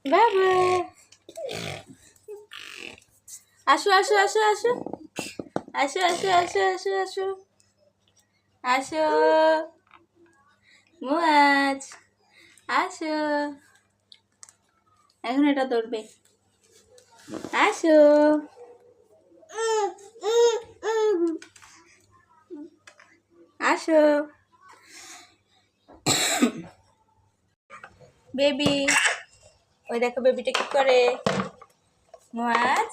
বাবা আসো আসো আসো আসো আসো আসো আসো আসো আসো আসো মুয়াজ আসো এখন এটা ধরবে আসো আসো বেবি ওই দেখো বেবিটা কি করে মুয়াজ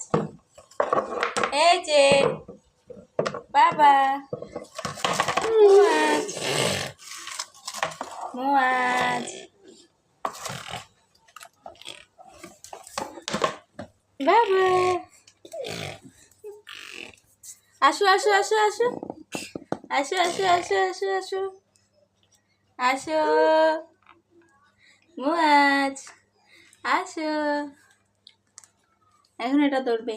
এই যে বাবা মুয়াজ মুয়াজ বাবা আসো আসো আসো আসো আসো আসো আসো আসো আসো আসো মুয়াজ আসো এখন এটা ধরবে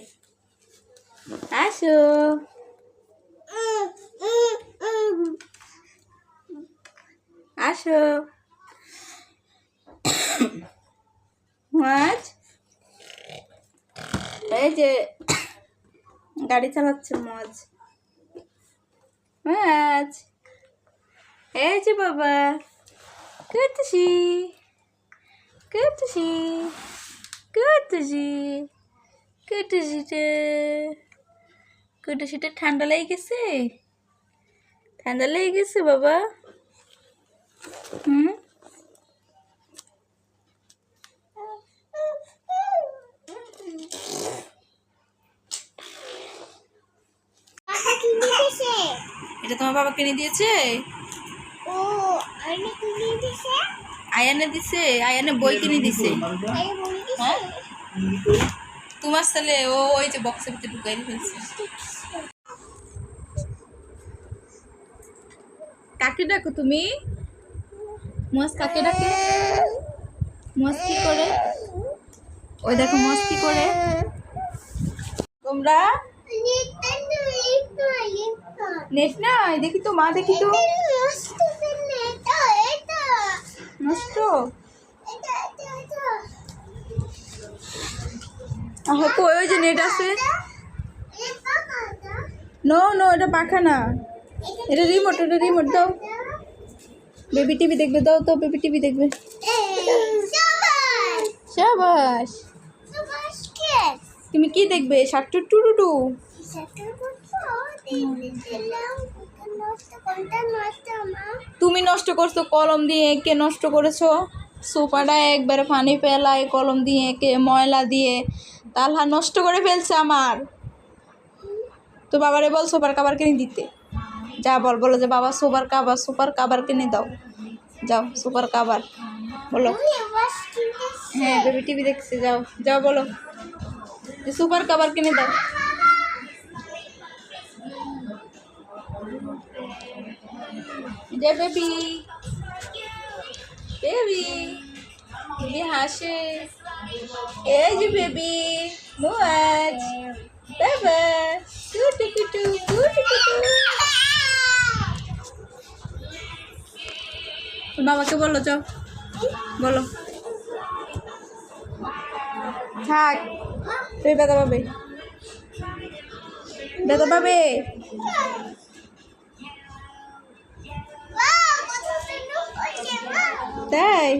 আসো আসো মুয়াজ এই যে গাড়ি চালাচ্ছে মুয়াজ মুয়াজ এই যে বাবা করতেছি করতেছি করতেছি করতেছিটা ঠান্ডা লেগে গেছে ঠান্ডা লেগে গেছে বাবা হুম এটা তোমার বাবা কিনে দিয়েছে আয়ানে দিছে আয়ানে বই কিনে দিছে হ্যাঁ তোমার ছেলে ও ওই যে বক্সের ভিতরে ঢুকাই ফেলছে কাকে ডাকো তুমি মস কাকে ডাকে মস কি করে ওই দেখো মস কি করে তোমরা নেট নাই দেখি তো মা দেখি তো নষ্ট হয়তো ওই যে নেট আছে নো নো এটা পাখা না এটা রিমোট দাও বেবি টিভি দেখবে দাও তো বেবি টিভি দেখবে শাবাশ তুমি কি দেখবে শার্টু টুটু তুমি নষ্ট করছো কলম দিয়ে এঁকে নষ্ট করেছো সোফাটা একবারে পানি ফেলায় কলম দিয়ে এঁকে ময়লা দিয়ে তালহা নষ্ট করে ফেলছে আমার তো বাবারে বল সোফার কাবার কিনে দিতে যা বলো যে বাবা সোফার কাবার কিনে দাও যাও সোফার কাবার বলো হ্যাঁ বেবি টিভি দেখছে যাও যাও বলো যে সোফার কাবার কিনে দাও যে বেবি বেবি বেবি হাসে এই যে বেবি মুয়াজ বাবা কুটু কুটু কুটু কুটু বাবাকে বলো যাও বলো থাক তুই ব্যথা পাবে তাই